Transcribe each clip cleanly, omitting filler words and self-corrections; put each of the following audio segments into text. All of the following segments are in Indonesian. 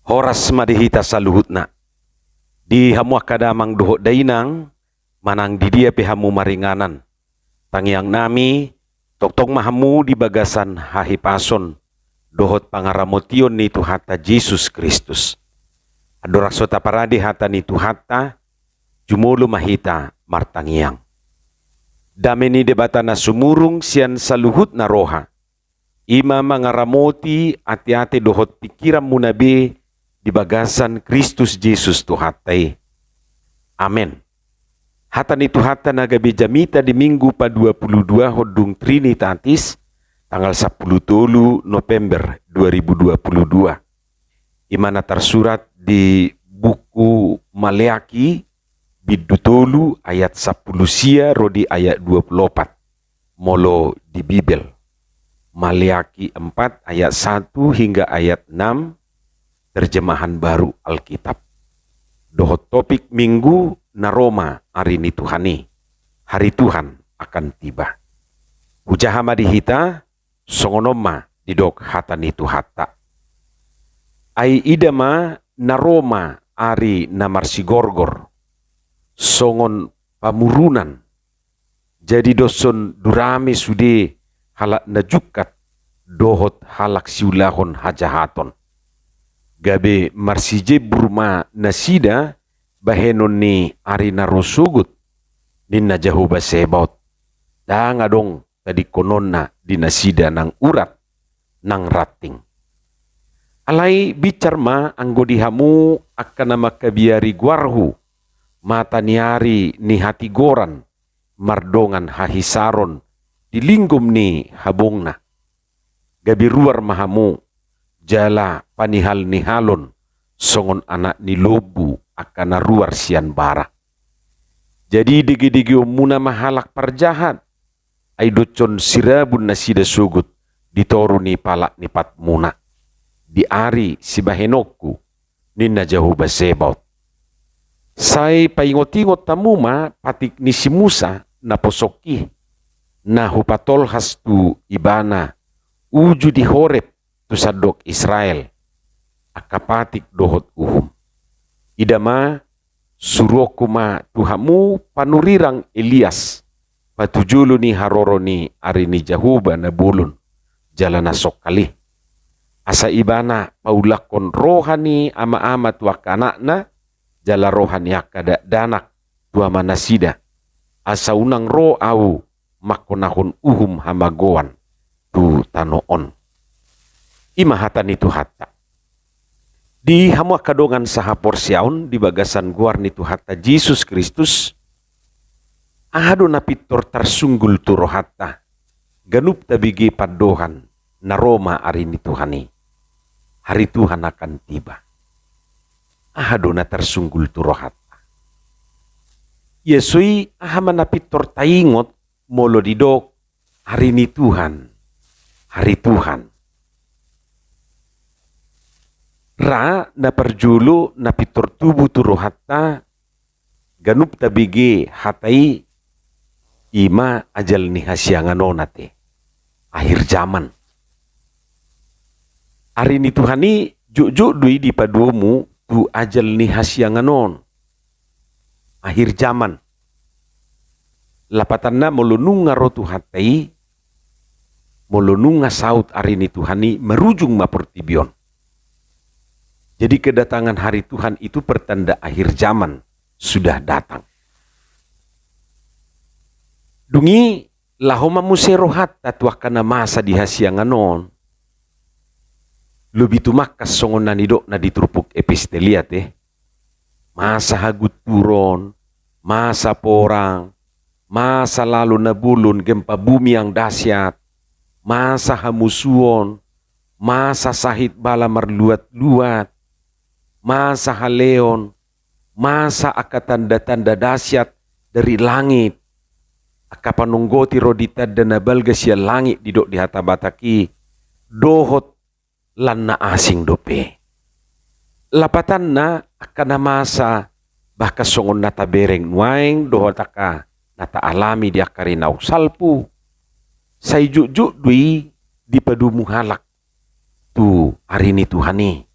Horas madihita sa luhutna. Di hamu kadamang doho dainang, manang di dia pihamu maringanan. Tangiang nami, toktong mahamu di bagasan hahipason, dohot pangaramotion ni Tuhata Jesus Kristus. Adoraksota paradi hata ni Tuhata, jumulu mahita martangiang. Dami ni debata na sumurung siyan sa luhut na roha. Ima mangaramoti ati-ati dohot pikiran munabi di bagasan Kristus Jesus Tuhatay. Amen. Hata ni Tuhata nagabi jamita di Minggu pa 22 hodung Trinitatis tanggal 10 November 2022. Imana tersurat di buku Maleaki bidutolu ayat 10 sia rodi ayat 24. Molo di Bibel. Maleaki 4 ayat 1 hingga ayat 6 terjemahan baru Alkitab. Dohot topik minggu na Roma hari ni Tuhani. Hari Tuhan akan tiba. Hujahama dihita songonoma didok hata ni Tuhata. Ai idama na Roma ari na marsigorgor. Songon pamurunan. Jadi doson durame sude halak najukat dohot halak siulahon hajahaton. Gabe marsije burma nasida bahenon ni ari narosugut ninna jahuba sebaut. Da nga dong tadi kononna dinasida ng urat ng rating. Alay bicarma anggo dihamu akan makabiari guarhu mataniari ni hatigoran mardongan hahisaron dilinggom ni habongna. Gabi ruar mahamu jala panihal nihalon songon anak ni lobu akan naruar sian bara. Jadi digi-digi muna mahalak parjahat ay docon sirabun nasida sugut ditoru ni palak ni patmuna di ari si bahenokku ninna jahuba sebaut. Say paingot-ingot tamuma patik ni si Musa na posoki na hupatol hastu ibana uju di Horeb tu sadok Israel akapatik dohot uhum. Idama surokuma tuhamu panurirang Elias patujulu ni haroro ni ari ni jahuba na bulun jalana sokali. Asa ibana paulakon rohani ama-ama tuakanakna jala rohani akada danak tua manasida. Asa unang roh au makonahon uhum hamagoan tu tanoon. Imahata ni Tuhata. Di hamu kadongan saha porsyaun di bagasan guar ni Tuhata Jesus Kristus. Ahado na pitor tarsunggul tu rohata. Ganup tabigi padohan na Roma ari ni Tuhani. Hari Tuhan akan tiba. Ahado na tarsunggul tu rohata. Yesui ahama na pitor taingot molo didok hari ni Tuhan. Hari Tuhan. Ra na perjulu na pitor tubuh tu rohata ganup tabigi hatai ima ajal ni hasyanganonate. Akhir zaman. Hari ni Tuhani juk dui di padumu tu ajal ni hasyanganon. Akhir zaman. Lapatanna molununga rotu hatai molununga saut hari ni Tuhani merujung mapertibion. Jadi kedatangan hari Tuhan itu pertanda akhir zaman sudah datang. Dungi lahoma muserohat tatuakana masa di hasyanganon. Lubi tumakas songon nanidok na ditrupuk episteliat Masa hagut turon, masa porang, masa lalu na bulun gempa bumi yang dahsyat, masa hamusuon, masa sahit bala marluat-luat, masa haleon, masa akatanda-tanda dahsyat dari langit. Akapanunggoti rodita dan nabalga siya langit didok di hatabataki, dohot lan na asing dope. Lapatan na akan masa baka songon nata bereng nuaing dohot aka nata alami di akarinaw salpu. Say juk dui di padu muhalak tu hari ni Tuhani.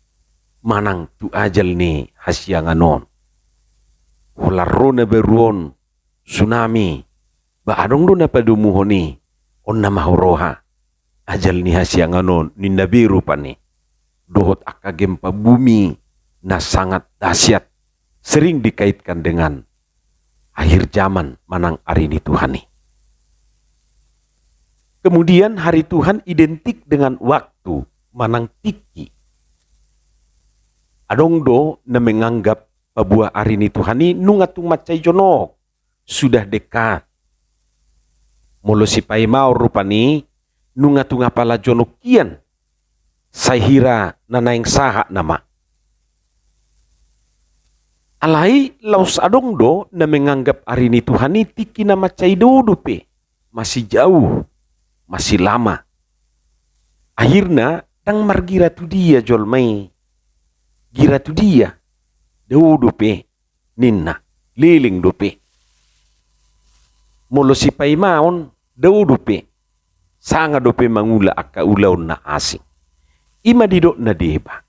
manang tu ajal ni hasyanganon. Hularo na beruon tsunami ba adong do na padumuhoni on na mahoroha ajal ni hasyanganon ni nabiru pa ni dohot akagem pa bumi na sangat dahsyat, sering dikaitkan dengan akhir zaman manang hari ni Tuhan ni. Kemudian hari Tuhan identik dengan waktu manang tiki. Adong do na menganggap pabuah hari ni Tuhan ni nungatung macay jonok sudah dekat. Molo si paimao rupani nungatung apala jonok kian. Sahira nanaing saha nama. Alai laus adong do na menganggap hari ni Tuhan ni tiki na macay dudupe. Masih jauh, masih lama. Akhirnya tang margira tu dia jolmai. Gira tu dia. Dudupe ninna liling dupe. Molo si paimaon dudupe. Sanga dupe mangula aka ulaw na asing. Ima didok na deba.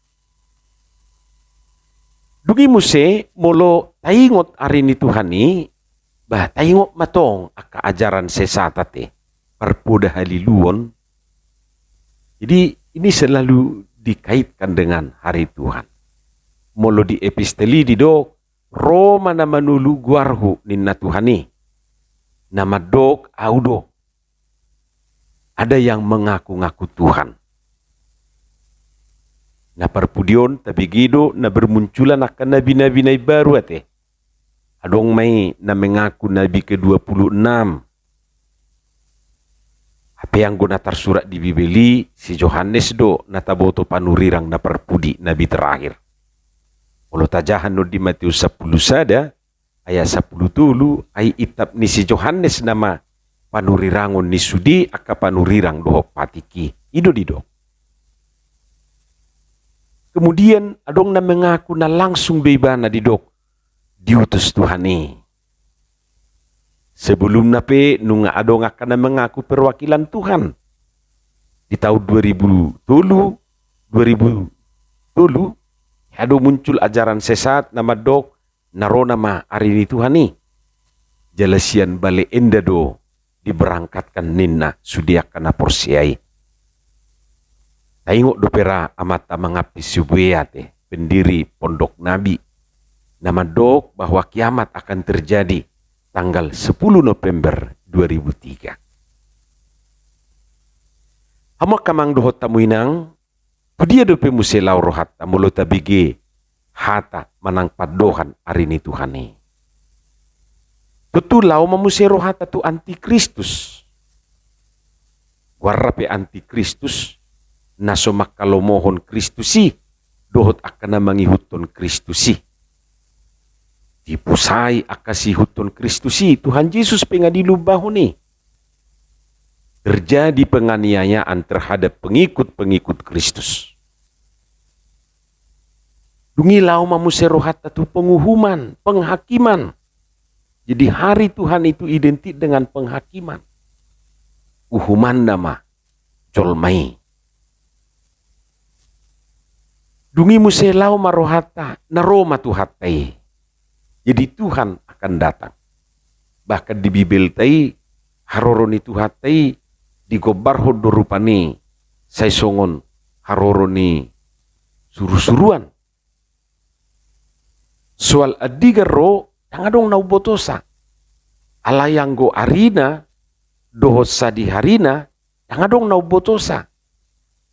Dugi muse molo taingot ari ni Tuhan ni bah taingot matong aka ajaran sesatate parpoda haliluon. Jadi ini selalu dikaitkan dengan hari Tuhan. Molo di episteli didok Roma na manulu guarhu ninna Tuhan ni. Nama dok audo. Ada yang mengaku-ngaku Tuhan. Na parpudion tapi gido na bermunculan akan nabi-nabi na baru ate. Adong may na mengaku nabi ke-26. Apa yang guna tersurat di Bibeli si Yohanes do nataboto panurirang na parpudi nabi terakhir. Walau tajahan no di Matius 10 sada ayat 10 tulu ay itap ni si Yohanes nama panurirangon ni sudi aka panurirang dohok patiki. Ido dido. Kemudian adong na mengaku na langsung bebana didok diutus Tuhan ni. Sebelum nape nunga adong akan na mengaku perwakilan Tuhan. Di tahun 2000 dulu ado muncul ajaran sesat nama dok naro nama hari ni Tuhan ni. Jalasian bale endado diberangkatkan ninna sudiakan na porsiai. Taingok dopera amata mengapis subuate pendiri pondok nabi. Nama dok bahwa kiamat akan terjadi tanggal 10 November 2003. Hamak kamang dohot tamuinang pudia dope muselau rohat tamulo tabige hata manang padohan hari ni Tuhan ni. Betul lau mamuse rohata tu antikristus. Warape antikristus naso makalomohon Kristusi dohot akan na mangihuton Kristusi. Dipusai akasi huton Kristusi Tuhan Yesus pengadilubaho ni. Terjadi penganiayaan terhadap pengikut-pengikut Kristus. Dungilau mamuse rohata tu penghukuman, penghakiman. Jadi hari Tuhan itu identik dengan penghakiman. Uhuman nama jolmai. Dungi muselau marohata naroma tuhatai. Jadi Tuhan akan datang. Bahkan di Bibel tai haroroni tuhatai digobarho dorupani saisongon haroroni suru-suruan. Soal adigaro tangadong naubotosa. Alayanggo arina dohosa di harina tangadong naubotosa.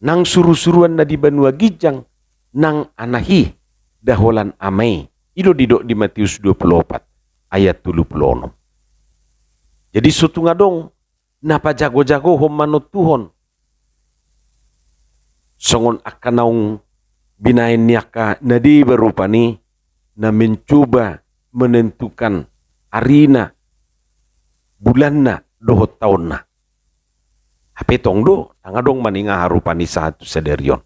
Nang suru-suruan na di Banua Gijang nang anahi daholan amai. Ido didok di Matius 24 ayat 36. Jadi sutu ngadong napa jago-jago hom manut Tuhon. Songon akan naung binain niaka nadi berupani na mencoba menentukan arina bulanna dohot taunna. Hape tongdo tangadong maninga harupani satu sederion.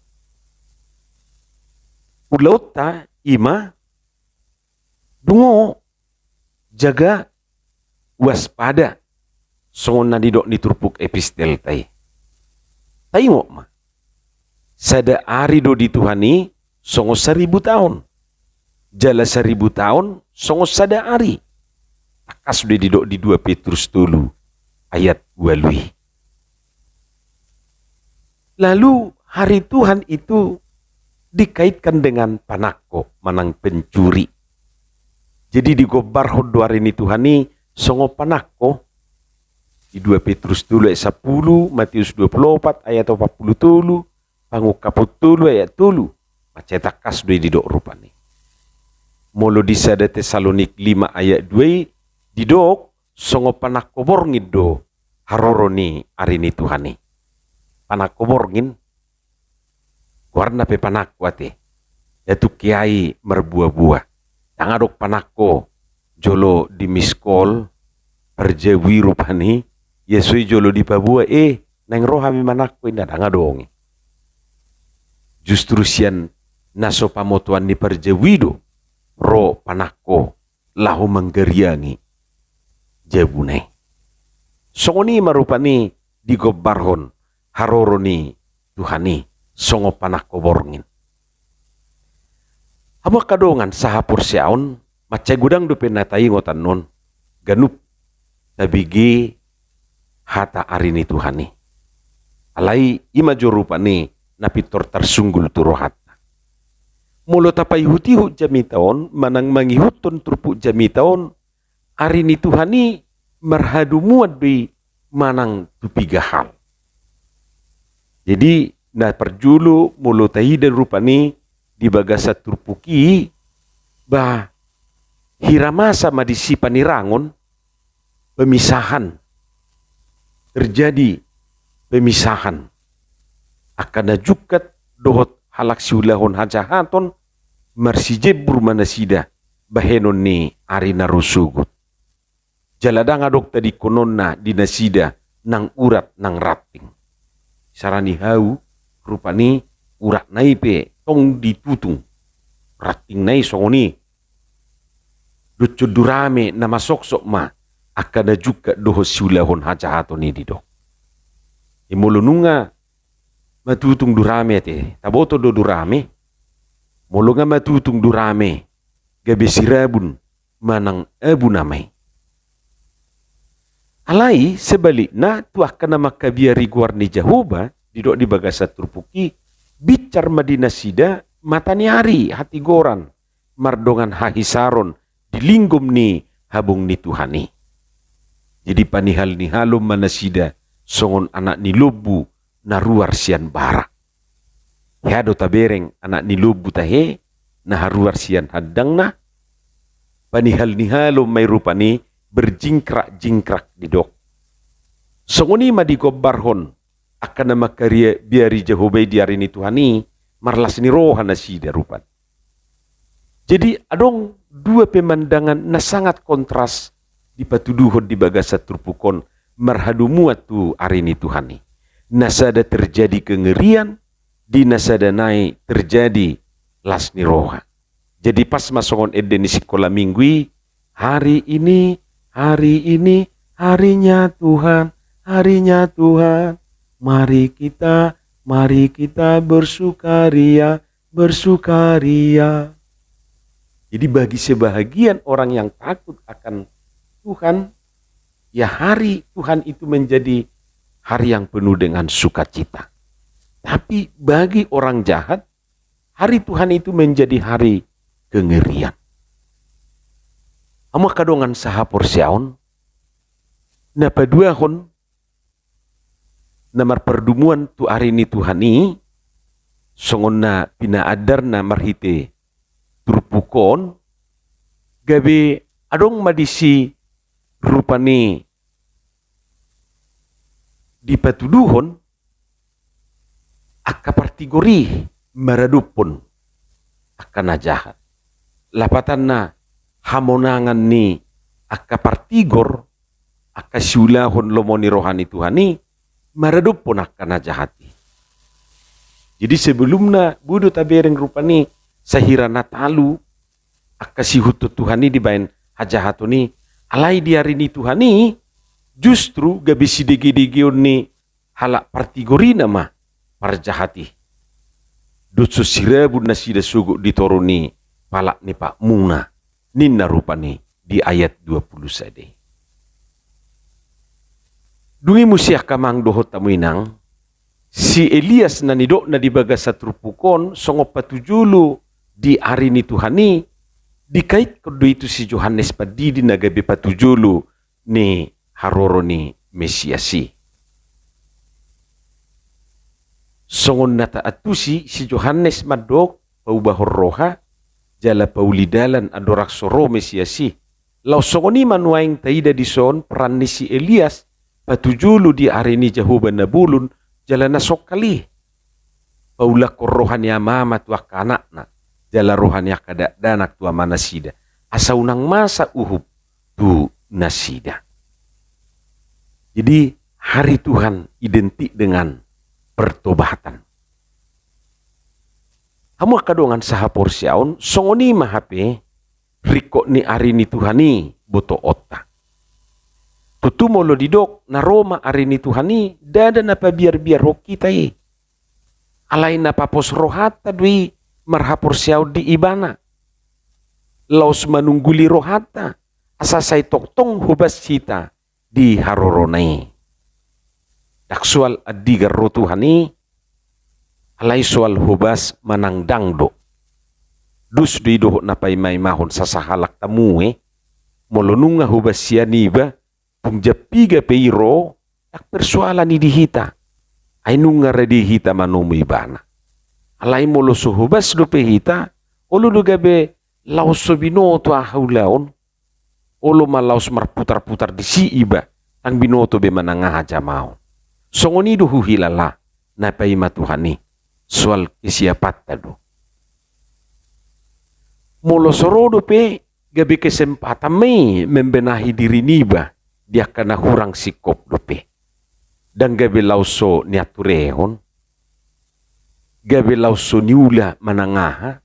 Ulauta ima dungo jaga waspada songon na didok niturpuk epistel tai. Taingok ma. Sada ari do di Tuhani songo 1000 tahun. Jala 1000 tahun, songo sada hari. Akas sudah didok di 2 Petrus tulu ayat 2. Lalu hari Tuhan itu dikaitkan dengan panako, manang pencuri. Jadi digobar hodo hari ini Tuhan ini songo panako. Di 2 Petrus tulu ayat 10, Matius 24 ayat 40 tulu, pangukaput tulu ayat tulu. Macetak kas dua didok rupani. Molo di sada Tesalonik 5 ayat 2 didok songo panako borngin do haroro ni hari ini Tuhan ni. Panako borngin warna pe panako ate. Yaitu kiai merbuah-buah. Tangadok panako jolo di miskol perjawi rupani. Yesui jolo di pabua neng rohami manako indah tangadong. Justru sian naso pamotuan ni perjawido ro panako lahu menggeriangi jabune. Songoni marupani digobarhon haroro ni Tuhani songo panako borngin. Hamo kadongan sahapur siaon macai gudang dupe natai ngotan non ganup tabigi hata arini Tuhani. Alai ima jorupani napitor tersunggul turohat. Molo tapai hutihu jamitaon manang mangihuton turpu jamitaon arini Tuhani marhadu muad di manang tupiga hal. Jadi na perjulu molo tahi dan rupani di bagasa turpuki bah hiramasa madisi panirangon pemisahan terjadi pemisahan akan jukat dohot halak siulahon hajahaton marsijebur manasida bahenon ni arina rusugut. Jaladang adok tadi kononna dinasida nang urat nang rating. Sarani hau rupani urat naipe tong ditutung. Rating nai songoni. Ducudurame nama sok-sok ma akan juga doho siulahon hajahaton ni didok. Imulununga matutung durame te taboto do durame molonga matutung durame gabe sirabun manang abu namai alai sebaliknya tuah kana makabiari guarni Jahoba didok di bagasa turpuki bicar madina sida matani hari hati goran mardongan hahisaron dilinggum ni habung ni Tuhani. Jadi panihal ni halum manasida songon anak ni lobu naruar sian bara. Hado tabereng anak ni lobu tahe na haruar sian hadang na. Panihal ni halo may rupani berjingkrak-jingkrak di dok. Songoni madikobarhon akan nama karya biari Jehovah di hari ini Tuhani marlas ni rohan nasida rupan. Jadi adong dua pemandangan na sangat kontras di patuduhon di bagasa turpukon marhadu muat tu hari ini Tuhani. Nasada terjadi kengerian, di nasada naik terjadi las niroha. Jadi pas masongon eden di sekolah minggui, hari ini, harinya Tuhan, mari kita bersukaria. Jadi bagi sebahagian orang yang takut akan Tuhan, ya hari Tuhan itu menjadi hari yang penuh dengan sukacita. Tapi bagi orang jahat, hari Tuhan itu menjadi hari kengerian. Ama kadongan sahapor siaon, na paduahon, namar perdumuan tu hari ini Tuhan ini, songon na pinaadar na marhite turpukon, gabi adong madisi rupani di patuduhon akka partigori maradupon akan jahat. Lapatan na hamonangan ni akka partigor akka siulahon lomoni rohani Tuhani maradupon akan jahati. Jadi sebelumnya budu tabereng rupani sahira natalu akka sihutu Tuhani dibain hajahatoni alai di hari ini Tuhani justru gabisi degi-degion ni halak partigori nama parjahati. Dutsu sirabu nasida sugu ditoruni palak ni Pak Muna. Ninna rupani di ayat 20 sade. Dungi musiah kamang dohot tamuinang, si Elias na nidok na dibaga sa trupukon, songop patujulu di ari ni Tuhani, dikait kudu itu si Johannes padidi na gabi patujulu ni haroro ni Mesiasi. Songon nata atusi si Johannes madok paubahor roha, jala paulidalan adorak soro Mesiasi. Lau songoni manuaing taida dison peran ni si Elias patujulu di ari ni Jahuban nabulun jala nasok kali. Paula korohan ya mama tua kanak na jala rohan ya kada danak tua manasida. Asa unang masa uhub tu nasida. Jadi hari Tuhan identik dengan pertobatan. Hamu kadongan sahapor siaon songoni mahape riko ni ari ni Tuhani boto otta. Tutumo lo didok na Roma ari ni Tuhani dada na pabiar-biar ho kita alay na papos rohata dui marhapor siaw di ibana. Laos manungguli rohata asasay toktong hubas kita di haroronay. Daksual adigar ro Tuhani alay soal hubas manang dangdo. Dus di doho na pay may mahon sa sahalak tamu molonunga hubas siya niba kung japiga peiro tak persoalan ni dihita ay nunga redihita manumay bana. Alay molo so hubas do pehita olo do gabe laos so binoto ahulaon olo malaos marputar-putar di si iba ang binoto be manangaha jamao. Songoni do huhilala na pay matuhani soal kisiapat tado. Molo sorodo pe gabi kesempatan may membenahi diri niba dia kana hurang sikop dope. Dan gabi lauso niaturehon, gabi lauso niula manangaha,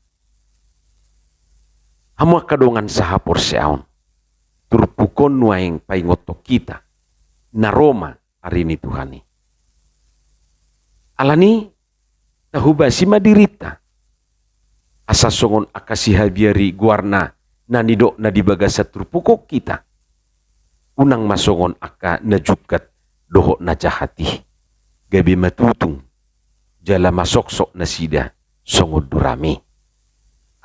hama kadongan sahapor siaon, turpukon nuaing paingoto kita, na Roma hari ni Tuhani. Alani, tahubasi madirita, asasongon akasihabiari guarna na nidok na dibaga sa turpukok kita. Unang masongon aka najukat doho na jahati. Gabi matutung jala masoksok na sida songod durami.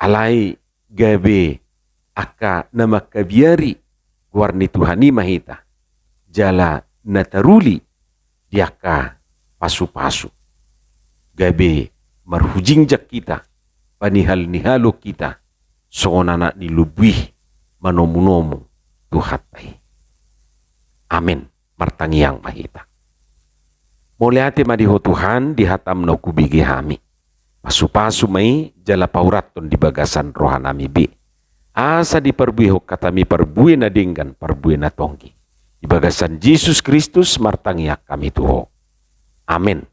Alay gabi aka na makabiari guarni Tuhani mahita. Jala nataruli diaka pasu-pasu. Gabi marhujingjak kita panihal-nihalo kita songonana nilubwih manomu-nomu tuhatay. Amin. Martangiang mahita. Moliate madiho Tuhan dihatam no kubigi hami. Pasu-pasu may jala pauraton di bagasan rohanami bi. Asa di perbuihok katami perbuih na dinggan perbuih na tonggi. Di bagasan Jesus Kristus martangiak kami tuho. Amin.